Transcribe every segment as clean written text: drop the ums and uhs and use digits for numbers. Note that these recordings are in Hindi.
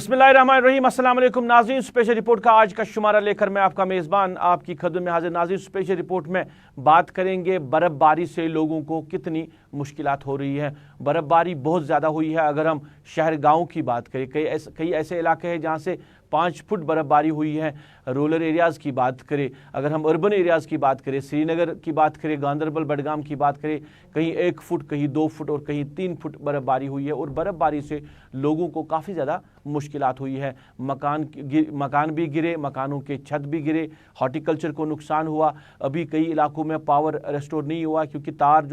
बिस्मिल्लाहिर्रहमानिर्रहीम। अस्सलाम वालेकुम नाज़रीन, स्पेशल रिपोर्ट का आज का शुमारा लेकर मैं आपका मेज़बान आपकी खदमत में हाजिर। नाज़रीन, स्पेशल रिपोर्ट में बात करेंगे बर्फ़बारी से लोगों को कितनी मुश्किलात हो रही है। बर्फ़बारी बहुत ज़्यादा हुई है। अगर हम शहर गाँव की बात करें, कई ऐसे इलाके हैं जहाँ से 5 फुट बर्फ़बारी हुई है। रूरल एरियाज़ की बात करें, अगर हम अर्बन एरियाज़ की बात करें, श्रीनगर की बात करें, गांदरबल बडगाम की बात करें, कहीं 1 फुट, कहीं 2 फुट और कहीं 3 फुट बर्फ़बारी हुई है। और बर्फ़बारी से लोगों को काफ़ी ज़्यादा मुश्किलात हुई है। मकान भी गिरे, मकानों के छत भी गिरे, हॉर्टिकल्चर को नुकसान हुआ। अभी कई इलाकों में पावर रेस्टोर नहीं हुआ क्योंकि तार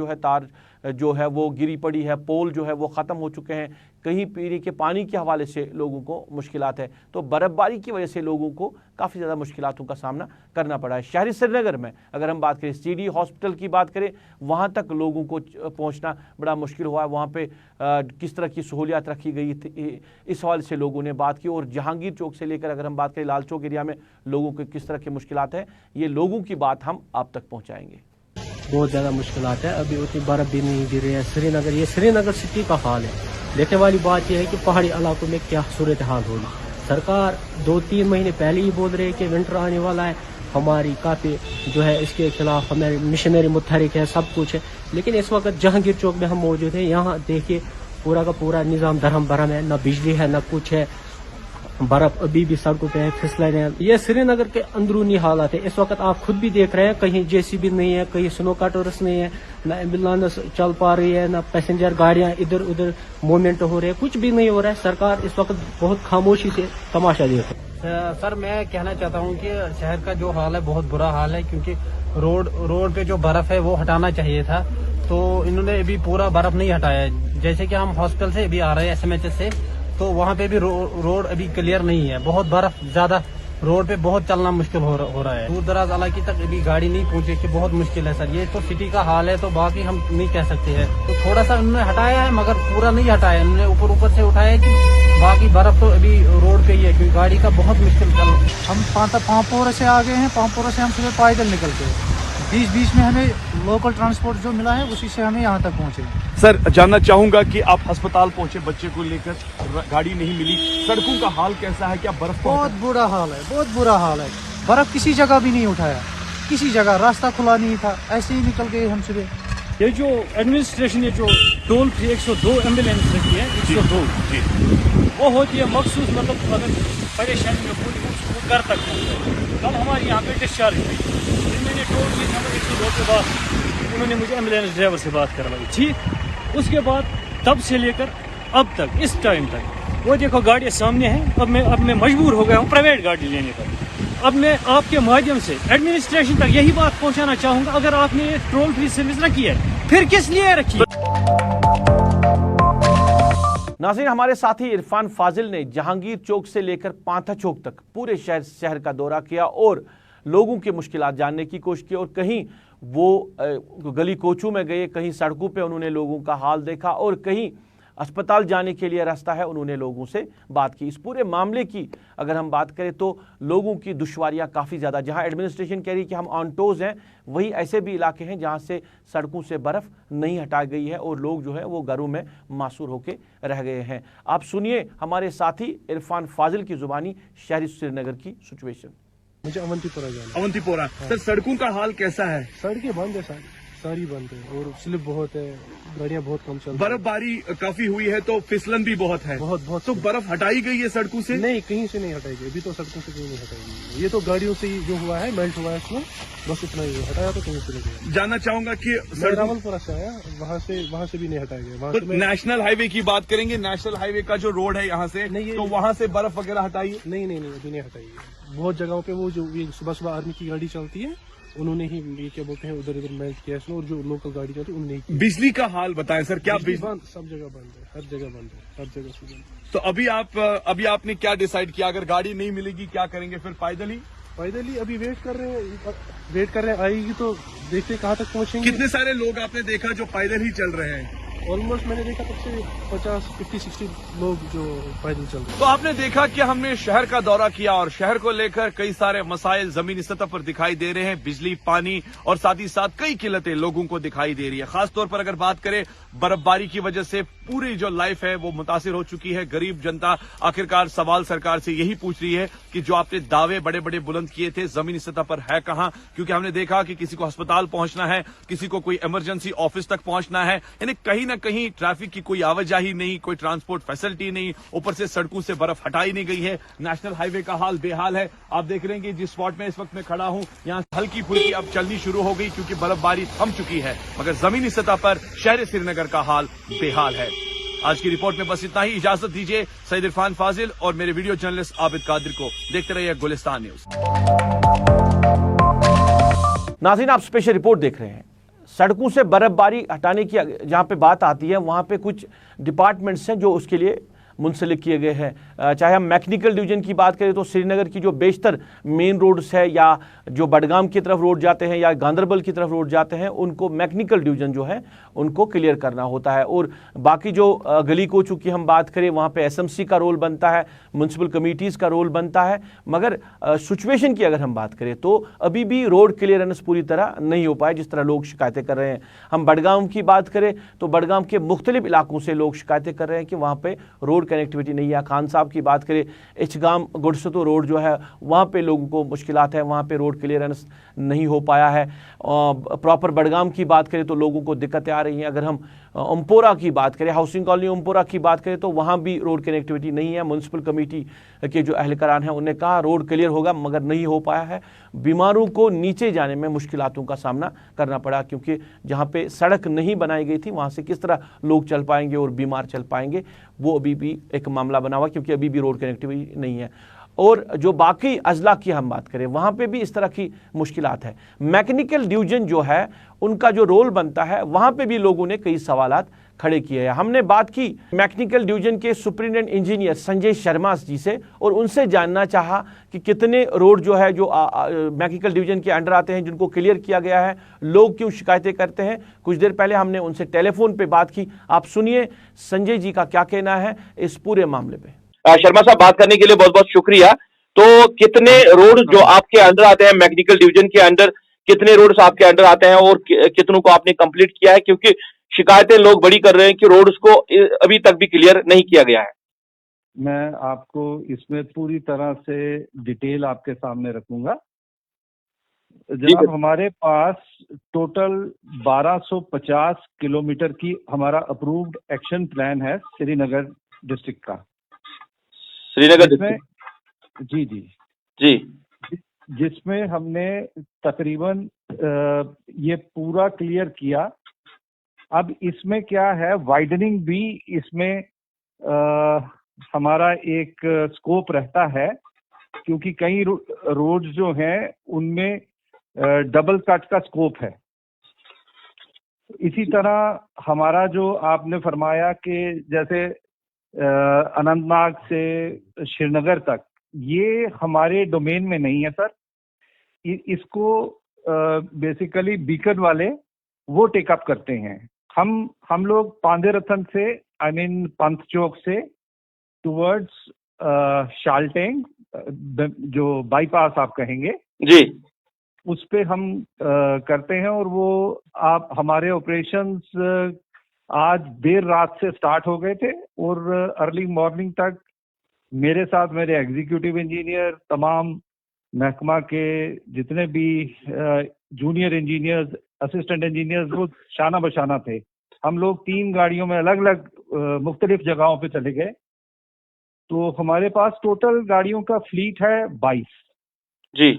जो है वो गिरी पड़ी है, पोल जो है वो ख़त्म हो चुके हैं। कहीं पीने के पानी के हवाले से लोगों को मुश्किलात है। तो बर्फ़बारी की वजह से लोगों को काफ़ी ज़्यादा मुश्किलातों का सामना करना पड़ा है। शहरी श्रीनगर में अगर हम बात करें, CD हॉस्पिटल की बात करें, वहाँ तक लोगों को पहुँचना बड़ा मुश्किल हुआ है। वहाँ पे किस तरह की सहूलियात रखी गई थी, इस हवाले से लोगों ने बात की। और जहांगीर चौक से लेकर अगर हम बात करें लाल चौक एरिया में लोगों के किस तरह की मुश्किलात है, ये लोगों की बात हम आप तक पहुँचाएँगे। बहुत ज़्यादा मुश्किलात है। अभी उतनी बर्फ़ भी नहीं गिर रही है। श्रीनगर, ये श्रीनगर सिटी का हाल है। देखने वाली बात यह है कि पहाड़ी इलाकों में क्या सूरत हाल होगी। सरकार 2-3 महीने पहले ही बोल रही है कि विंटर आने वाला है, हमारी काफ़ी जो है इसके खिलाफ हमारे मिशनरी मुतहरिक है, सब कुछ है। लेकिन इस वक्त जहांगीर चौक में हम मौजूद हैं। यहाँ देखिए पूरा का पूरा निज़ाम धर्म भरम है, न बिजली है न कुछ है। बर्फ अभी भी सड़कों पे है, फिसलन है। ये श्रीनगर के अंदरूनी हालात है। इस वक्त आप खुद भी देख रहे हैं, कहीं JCB नहीं है, कहीं स्नो कटर्स नहीं है, न एम्बुलेंस चल पा रही है, न पैसेंजर गाड़ियां इधर उधर मूवमेंट हो रहे हैं, कुछ भी नहीं हो रहा है। सरकार इस वक्त बहुत खामोशी से तमाशा देख रही है। सर, मैं कहना चाहता हूँ कि शहर का जो हाल है बहुत बुरा हाल है, क्योंकि रोड पे जो बर्फ है वो हटाना चाहिए था, तो इन्होंने अभी पूरा बर्फ नहीं हटाया है। जैसे कि हम हॉस्पिटल से अभी आ रहे हैं SMHS से, तो वहाँ पे भी रोड अभी क्लियर नहीं है। बहुत बर्फ ज्यादा, रोड पे बहुत चलना मुश्किल हो रहा है। दूर दराज इलाके तक अभी गाड़ी नहीं पहुंची, कि बहुत मुश्किल है सर। ये तो सिटी का हाल है, तो बाकी हम नहीं कह सकते हैं। तो थोड़ा सा उन्होंने हटाया है मगर पूरा नहीं हटाया है। उन्होंने ऊपर से उठाया है कि बाकी बर्फ तो अभी रोड पे ही है, क्योंकि गाड़ी का बहुत मुश्किल चल। हम पांपोरा से आ गए हैं। पांपोरा से हम सुबह पैदल निकलते हैं। बीच में हमें लोकल ट्रांसपोर्ट जो मिला है उसी से हमें यहाँ तक पहुँचे। सर, जानना चाहूंगा कि आप अस्पताल पहुंचे बच्चे को लेकर, गाड़ी नहीं मिली, सड़कों का हाल कैसा है? क्या बर्फ? बहुत बुरा हाल है, बहुत बुरा हाल है। बर्फ किसी जगह भी नहीं उठाया, किसी जगह रास्ता खुला नहीं था, ऐसे ही निकल गए हम सुबह। ये जो एडमिनिस्ट्रेशन ने जो टोल फ्री 102 एम्बुलेंस रखी है, 102 वो होती है मखसूस, मतलब अगर परेशानी में पूरी उसको घर तक पहुँचता। कल हमारे यहाँ पे डिस्चार्ज हुई, मैंने टोल फ्री नंबर 102 के बाद उन्होंने मुझे एम्बुलेंस ड्राइवर से बात करवाई। ठीक, उसके बाद तब से लेकर अब तक, इस टाइम तक, वो देखो गाड़ियाँ सामने हैं। अब मैं मजबूर हो गया हूँ प्राइवेट गाड़ी लेने पर। अब मैं आपके माध्यम से एडमिनिस्ट्रेशन तक यही बात पहुँचाना चाहूँगा, अगर आपने ये टोल फ्री सर्विस रखी है फिर किस लिए रखी है? नाज़रीन, हमारे साथी इरफान फाजिल ने जहांगीर चौक से लेकर पांथा चौक तक पूरे शहर का दौरा किया और लोगों की मुश्किलात जानने की कोशिश की। और कहीं वो गली कोचों में गए, कहीं सड़कों पे उन्होंने लोगों का हाल देखा और कहीं अस्पताल जाने के लिए रास्ता है, उन्होंने लोगों से बात की। इस पूरे मामले की अगर हम बात करें तो लोगों की दुश्वारियां काफ़ी ज़्यादा, जहां एडमिनिस्ट्रेशन कह रही कि हम ऑन टोज़ हैं, वही ऐसे भी इलाके हैं जहां से सड़कों से बर्फ़ नहीं हटाई गई है और लोग जो है वो घरों में मासूर होकर रह गए हैं। आप सुनिए हमारे साथी इरफान फाजिल की ज़ुबानी शहरी श्रीनगर की सिचुएशन। मुझे अवंतीपुरा जाना। अवंतीपोरा। सर, सड़कों का हाल कैसा है? सड़कें बंद है, सारी बंद है और स्लिप बहुत है, गाड़ियाँ बहुत कम चल रही हैं। बर्फबारी काफी हुई है तो फिसलन भी बहुत है। बहुत। तो बर्फ हटाई गई है सड़कों से? नहीं, कहीं से नहीं हटाई गई। अभी तो सड़कों से कहीं नहीं हटाई गई। ये तो गाड़ियों से ही जो हुआ है, मेल्ट हुआ है इसमें, बस इतना ही हटाया तो कहीं से नहीं गया। जानना चाहूंगा कि रावलपुरा से आया, वहाँ से भी नहीं हटाया गया। तो नेशनल हाईवे की बात करेंगे, नेशनल हाईवे का जो रोड है यहाँ से, तो वहाँ से बर्फ वगैरह हटाई? नहीं, अभी नहीं हटाई है। बहुत जगहों पे वो जो सुबह आर्मी की गाड़ी चलती है, उन्होंने ही ये क्या बोलते हैं उधर मेल्ट किया है, और जो लोकल गाड़ी चलती है उन्होंने ही। बिजली का हाल बताएं सर, क्या बिजली? सब जगह बंद है, हर जगह बंद है, हर जगह से बंद है। तो अभी आपने क्या डिसाइड किया? अगर गाड़ी नहीं मिलेगी क्या करेंगे फिर? पैदल ही अभी वेट कर रहे हैं, आएगी तो देखते कहाँ तक पहुँचेंगे। कितने सारे लोग आपने देखा जो पैदल ही चल रहे हैं? ऑलमोस्ट मैंने देखा तब से 50-50-60 लोग जो पैदल चल रहे हैं। तो आपने देखा कि हमने शहर का दौरा किया और शहर को लेकर कई सारे मसाइल जमीनी सतह पर दिखाई दे रहे हैं, बिजली, पानी और साथ ही साथ कई किल्लतें लोगों को दिखाई दे रही है। खासतौर पर अगर बात करें बर्फबारी की वजह से पूरी जो लाइफ है वो मुतासिर हो चुकी है। गरीब जनता आखिरकार सवाल सरकार से यही पूछ रही है कि जो आपने दावे बड़े बड़े बुलंद किए थे जमीनी सतह पर है कहां, क्योंकि हमने देखा कि किसी को अस्पताल पहुंचना है, किसी को कोई इमरजेंसी ऑफिस तक पहुंचना है, यानी कहीं ना कहीं ट्रैफिक की कोई आवाजाही नहीं, कोई ट्रांसपोर्ट फैसिलिटी नहीं, ऊपर से सड़कों से बर्फ हटाई नहीं गई है। नेशनल हाईवे का हाल बेहाल है। आप देख रहे हैं कि जिस स्पॉट में इस वक्त मैं खड़ा हूं यहां हल्की फुल्की अब चलनी शुरू हो गई क्योंकि बर्फबारी थम चुकी है, मगर जमीनी सतह पर शहर श्रीनगर का हाल बेहाल है। आज की रिपोर्ट में बस इतना ही। इजाजत दीजिए सईद इरफान फाजिल और मेरे वीडियो जर्नलिस्ट आबिद कादिर को। देखते रहिए गुलिस्तान न्यूज। नाज़रीन, आप स्पेशल रिपोर्ट देख रहे हैं। सड़कों से बर्फबारी हटाने की जहां पे बात आती है वहां पे कुछ डिपार्टमेंट्स हैं जो उसके लिए मुंसलिक किए गए हैं। चाहे हम मैकेनिकल डिवीजन की बात करें तो श्रीनगर की जो बेशतर मेन रोड्स है या जो बडगाम की तरफ रोड जाते हैं या गांदरबल की तरफ रोड जाते हैं उनको मैकेनिकल डिवीजन जो है उनको क्लियर करना होता है। और बाकी जो गली कोचों की हम बात करें वहाँ पे एसएमसी का रोल बनता है, म्यूनसिपल कमेटीज़ का रोल बनता है। मगर सिचुएशन की अगर हम बात करें तो अभी भी रोड क्लियरेंस पूरी तरह नहीं हो पाया जिस तरह लोग शिकायतें कर रहे हैं। हम बडगाम की बात करें तो बडगाम के मुख्तलिफ इलाकों से लोग शिकायतें कर रहे हैं कि वहाँ पर रोड कनेक्टिविटी नहीं है। खान साहब की बात करें, इचगाम गुडसतो रोड जो है वहाँ पे लोगों को मुश्किलात है, वहाँ पे रोड क्लियरेंस नहीं हो पाया है। प्रॉपर बडगाम की बात करें तो लोगों को दिक्कतें आ रही हैं। अगर हम अम्पोरा की बात करें, हाउसिंग कॉलोनी अम्पोरा की बात करें तो वहाँ भी रोड कनेक्टिविटी नहीं है। म्यूनसिपल कमेटी के जो अहलकारान हैं उन्हें कहा रोड क्लियर होगा मगर नहीं हो पाया है। बीमारों को नीचे जाने में मुश्किलातों का सामना करना पड़ा क्योंकि जहाँ पे सड़क नहीं बनाई गई थी वहाँ से किस तरह लोग चल पाएंगे और बीमार चल पाएंगे वो अभी भी एक मामला बना हुआ क्योंकि अभी भी रोड कनेक्टिविटी नहीं है। और जो बाकी अजला की हम बात करें वहाँ पे भी इस तरह की मुश्किलात है। मैकेनिकल डिवीजन जो है उनका जो रोल बनता है वहाँ पे भी लोगों ने कई सवालात खड़े किए हैं। हमने बात की मैकेनिकल डिवीजन के सुपरिटेंडेंट इंजीनियर संजय शर्मा जी से और उनसे जानना चाहा कि कितने रोड जो है जो मैकेनिकल डिवीजन के अंडर आते हैं जिनको क्लियर किया गया है, लोग क्यों शिकायतें करते हैं। कुछ देर पहले हमने उनसे टेलीफोन पे बात की। आप सुनिए संजय जी का क्या कहना है इस पूरे मामले पे। शर्मा साहब, बात करने के लिए बहुत बहुत शुक्रिया। तो कितने रोड जो आपके अंडर आते हैं मैकेनिकल डिवीजन के अंडर, कितने रोड्स आपके अंडर आते हैं और कितनों को आपने कंप्लीट किया है, क्योंकि शिकायतें लोग बड़ी कर रहे हैं कि रोड्स को अभी तक भी क्लियर नहीं किया गया है। मैं आपको इसमें पूरी तरह से डिटेल आपके सामने रखूंगा। जनाब, हमारे पास टोटल 1250 किलोमीटर की हमारा अप्रूव्ड एक्शन प्लान है श्रीनगर डिस्ट्रिक्ट का। श्रीनगर डिस्ट्रिक्ट जी जी जी, जिसमें हमने तकरीबन ये पूरा क्लियर किया। अब इसमें क्या है, वाइडनिंग भी इसमें हमारा एक स्कोप रहता है क्योंकि कई रोड्स जो हैं उनमें डबल कट का स्कोप है। इसी तरह हमारा जो आपने फरमाया कि जैसे अनंतनाग से श्रीनगर तक, ये हमारे डोमेन में नहीं है सर। इसको बेसिकली बीकन वाले वो टेकअप करते हैं। हम लोग पांदेरथन से पंथ चौक से टुवर्ड्स शालटेंग जो बाईपास आप कहेंगे जी, उस पे हम करते हैं। और वो आप हमारे ऑपरेशंस आज देर रात से स्टार्ट हो गए थे और अर्ली मॉर्निंग तक मेरे साथ मेरे एग्जीक्यूटिव इंजीनियर, तमाम महकमा के जितने भी जूनियर इंजीनियर्स, असिस्टेंट इंजीनियर्स, वो शाना बशाना थे। हम लोग 3 गाड़ियों में अलग अलग मुख्तलिफ जगहों पे चले गए। तो हमारे पास टोटल गाड़ियों का फ्लीट है 22 जी।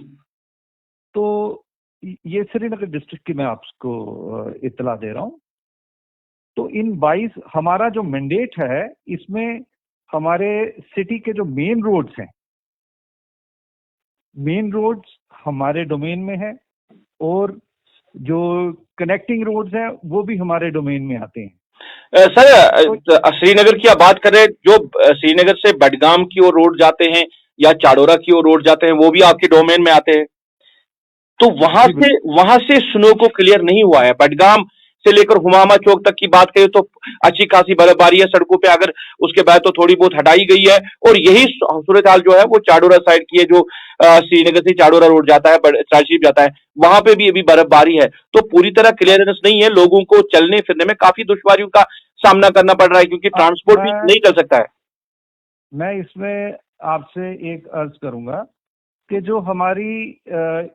तो ये श्रीनगर डिस्ट्रिक्ट की मैं आपको इत्तला दे रहा हूँ। तो इन 22 हमारा जो मैंडेट है इसमें हमारे सिटी के जो मेन रोड्स हैं, मेन रोड्स हमारे डोमेन में है और जो कनेक्टिंग रोड्स हैं वो भी हमारे डोमेन में आते हैं। सर, श्रीनगर की आप बात कर रहे हैं, जो श्रीनगर से बडगाम की ओर रोड जाते हैं या चाडोरा की ओर रोड जाते हैं वो भी आपके डोमेन में आते हैं। तो वहां से स्नो को क्लियर नहीं हुआ है। बडगाम से लेकर हुमामा चौक तक की बात करें तो अच्छी खासी बर्फबारी है सड़कों पे, अगर उसके बाद तो थोड़ी बहुत हटाई गई है। और यही सूरत हाल जो है वो चाडोरा साइड की है, जो श्रीनगर से चाडोरा रोड जाता है, ट्रांसशिप जाता है, वहां पे भी अभी बर्फबारी है। तो पूरी तरह क्लियरेंस नहीं है, लोगों को चलने फिरने में काफी दुश्वारियों का सामना करना पड़ रहा है, क्योंकि ट्रांसपोर्ट भी नहीं चल सकता है। मैं इसमें आपसे एक अर्ज करूंगा कि जो हमारी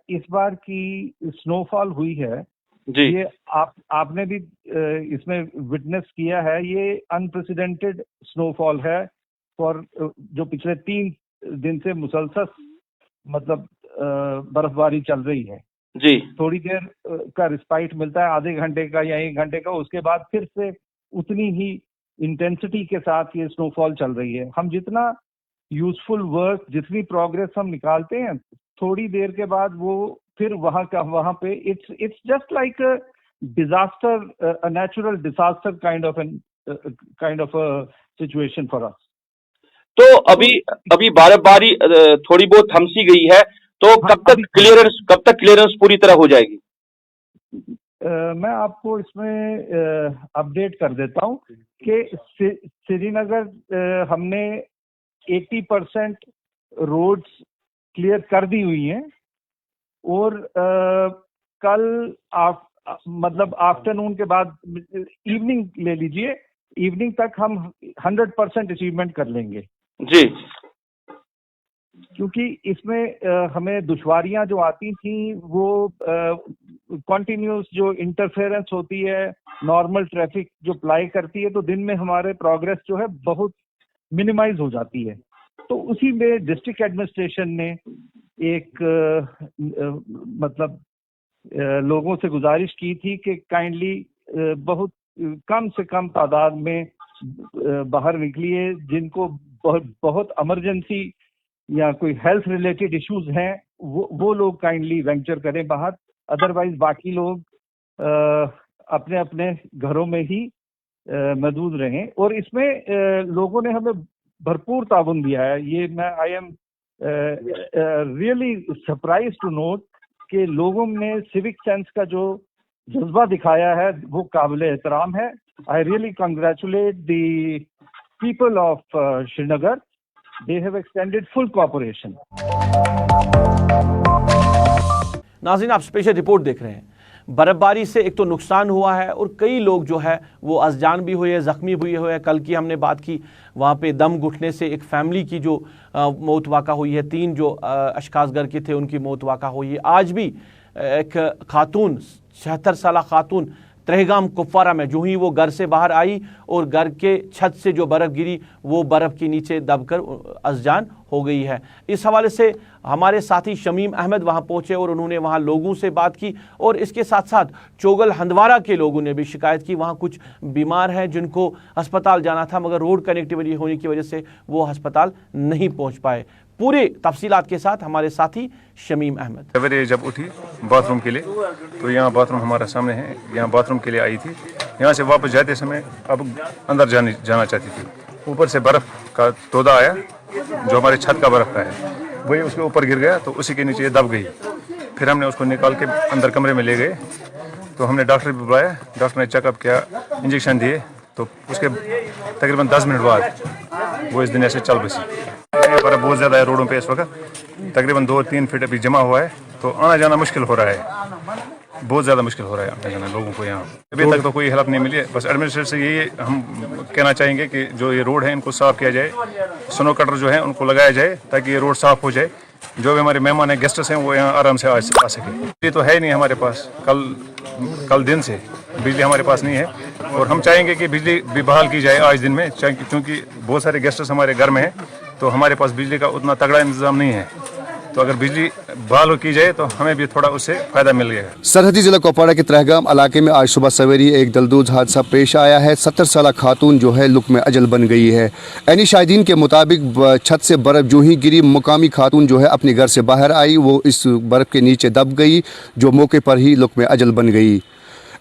इस बार की स्नोफॉल हुई है जी ये आपने भी इसमें विटनेस किया है, ये अनप्रेसिडेंटेड स्नोफॉल है फॉर जो पिछले 3 दिन से मुसलसल मतलब बर्फबारी चल रही है जी। थोड़ी देर का रिस्पाइट मिलता है, आधे घंटे का या 1 घंटे का, उसके बाद फिर से उतनी ही इंटेंसिटी के साथ ये स्नोफॉल चल रही है। हम जितना यूजफुल वर्क, जितनी प्रोग्रेस हम निकालते हैं, थोड़ी देर के बाद वो फिर वहां पे it's just like a disaster, a natural disaster kind of a situation for us. तो अभी बर्फबारी थोड़ी बहुत थमसी गई है, तो कब तक क्लियरेंस पूरी तरह हो जाएगी? मैं आपको इसमें अपडेट कर देता हूं कि श्रीनगर हमने 80% रोड्स क्लियर कर दी हुई हैं और कल मतलब आफ्टरनून के बाद इवनिंग ले लीजिए, इवनिंग तक हम 100% अचीवमेंट कर लेंगे जी। क्योंकि इसमें हमें दुश्वारियां जो आती थी वो कॉन्टिन्यूस जो इंटरफेरेंस होती है, नॉर्मल ट्रैफिक जो प्लाई करती है, तो दिन में हमारे प्रोग्रेस जो है बहुत मिनिमाइज हो जाती है। तो उसी में डिस्ट्रिक्ट एडमिनिस्ट्रेशन ने एक मतलब लोगों से गुजारिश की थी कि काइंडली बहुत कम से कम तादाद में बाहर निकलिए, जिनको बहुत इमरजेंसी या कोई हेल्थ रिलेटेड इश्यूज हैं वो लोग काइंडली वेंचर करें बाहर, अदरवाइज बाकी लोग अपने अपने घरों में ही मौजूद रहें। और इसमें लोगों ने हमें भरपूर ताउन दिया है। ये मैं I am really surprise to note कि लोगों ने सिविक सेंस का जो जज्बा दिखाया है वो काबिल एहतराम है। I really congratulate the people of Srinagar, they have extended full cooperation. नाज़रीन, आप स्पेशल रिपोर्ट देख रहे हैं। बर्फबारी से एक तो नुकसान हुआ है और कई लोग जो है वो अज़जान भी हुए, ज़ख्मी भी हुए हैं। कल की हमने बात की, वहाँ पे दम घुटने से एक फैमिली की जो मौत वाक़ा हुई है, 3 जो अशखास घर के थे उनकी मौत वाक़ा हुई है। आज भी एक खातून, 76 साल खातून त्रेहगाम कुपवारा में जो ही वो घर से बाहर आई और घर के छत से जो बर्फ़ गिरी वो बर्फ़ के नीचे दबकर अज़जान हो गई है। इस हवाले से हमारे साथी शमीम अहमद वहाँ पहुँचे और उन्होंने वहाँ लोगों से बात की और इसके साथ साथ चोगल हंदवारा के लोगों ने भी शिकायत की। वहाँ कुछ बीमार हैं जिनको अस्पताल जाना था, मगर रोड कनेक्टिविटी होने की वजह से वो अस्पताल नहीं पहुँच पाए। पूरे तफसीलात के साथ हमारे साथी शमीम अहमद। सवेरे जब उठी बाथरूम के लिए तो यहाँ बाथरूम हमारा सामने है, यहाँ बाथरूम के लिए आई थी। यहाँ से वापस जाते समय अब अंदर जाना चाहती थी। ऊपर से बर्फ़ का तोदा आया जो हमारे छत का बर्फ़ का है, वही उसके ऊपर गिर गया तो उसी के नीचे ये दब गई। फिर हमने उसको निकाल के अंदर कमरे में ले गए तो हमने डॉक्टर भी बुलाया, डॉक्टर ने चेकअप किया, इंजेक्शन दिए, तो उसके तकरीबन 10 मिनट बाद वो इस दुनिया से चल बसी। बर्फ़ बहुत ज़्यादा है रोडों पे इस वक्त, तकरीबन 2-3 फीट अभी जमा हुआ है, तो आना जाना मुश्किल हो रहा है, बहुत ज़्यादा मुश्किल हो रहा है आना जाना लोगों को। यहाँ अभी तक तो कोई हेल्प नहीं मिली है। बस एडमिनिस्ट्रेशन से यही हम कहना चाहेंगे कि जो ये रोड है इनको साफ़ किया जाए, स्नो कटर जो है उनको लगाया जाए ताकि ये रोड साफ़ हो जाए। जो भी हमारे मेहमान हैं, गेस्ट्स हैं, वो यहाँ आराम से आ सके। ये तो है ही नहीं हमारे पास, कल दिन से बिजली हमारे पास नहीं है और हम चाहेंगे कि बिजली भी बहाल की जाए आज दिन में, क्योंकि बहुत सारे गेस्ट्स हमारे घर में हैं, तो हमारे पास बिजली का उतना तगड़ा इंतजाम नहीं है। तो अगर बिजली बहाल की जाए तो हमें भी थोड़ा उससे फायदा मिल गया। सरहदी जिला कुपवारा के त्रेहगाम इलाके में आज सुबह सवेरे एक दलदूज हादसा पेश आया है। 70 साल खातून जो है लुक में अजल बन गई है। एनी शाहिदीन के मुताबिक छत से बर्फ़ जो ही गिरी, मुकामी खातून जो है अपने घर से बाहर आई, वो इस बर्फ़ के नीचे दब गई जो मौके पर ही लुक में अजल बन गई।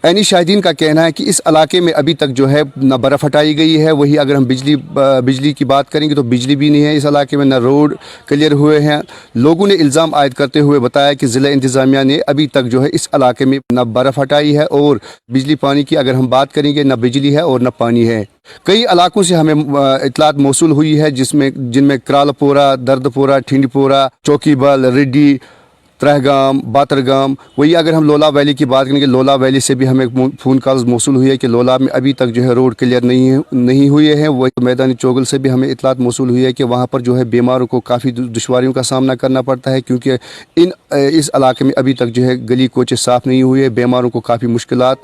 ऐनी शाहिदीन का कहना है कि इस इलाके में अभी तक जो है न बर्फ़ हटाई गई है, वही अगर हम बिजली की बात करेंगे तो बिजली भी नहीं है इस इलाके में, न रोड क्लियर हुए हैं। लोगों ने इल्ज़ाम आयद करते हुए बताया कि ज़िला इंतज़ामिया ने अभी तक जो है इस इलाके में न बर्फ़ हटाई है और बिजली पानी की अगर हम बात करेंगे न बिजली है और न पानी है। कई इलाकों से हमें इतलात मौसूल हुई है जिनमें क्रालपोरा, दर्दपोरा, ठिंडपोरा, चौकीबल, रिड्डी, त्रहगाम, बातरगाम, वही अगर हम लोला वैली की बात करेंगे, लोला वैली से भी हमें फ़ोन कॉल्स मौसूल हुई है कि लोला में अभी तक जो है रोड क्लियर नहीं हुए हैं। वही मैदानी चोगल से भी हमें इतलात मौसूल हुई है कि वहाँ पर जो है बीमारों को काफ़ी दुश्वारियों का सामना करना पड़ता है, क्योंकि इस इलाके में अभी तक जो है गली कोचे साफ़ नहीं हुए। बीमारों को काफ़ी मुश्किलात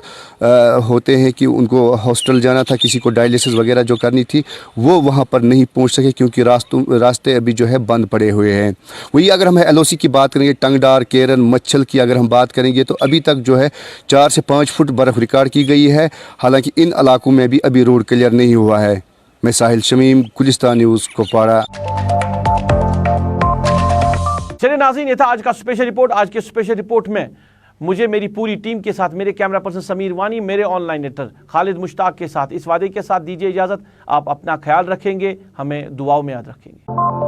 होते हैं कि उनको हॉस्पिटल जाना था, किसी को डायलिसिस वगैरह जो करनी थी वो वहाँ पर नहीं पहुँच सके क्योंकि रास्ते अभी जो है बंद पड़े हुए हैं। वही अगर हम LOC की बात करेंगे, टंगडार, केरन, मच्छल की अगर हम बात करेंगे तो अभी तक जो है 4 से 5 फुट बर्फ़ रिकॉर्ड की गई है। हालांकि इन इलाकों में भी अभी रोड क्लियर नहीं हुआ है। मैं साहिल शमीम, गुलिस्तान न्यूज़, कुपवाड़ा। चलिए नाज़रीन, ये था आज का स्पेशल रिपोर्ट। आज के स्पेशल रिपोर्ट में मुझे मेरी पूरी टीम के साथ, मेरे कैमरा पर्सन समीर वानी, मेरे ऑनलाइन एडिटर खालिद मुश्ताक के साथ इस वादे के साथ दीजिए इजाज़त, आप अपना ख्याल रखेंगे, हमें दुआओं में याद रखेंगे।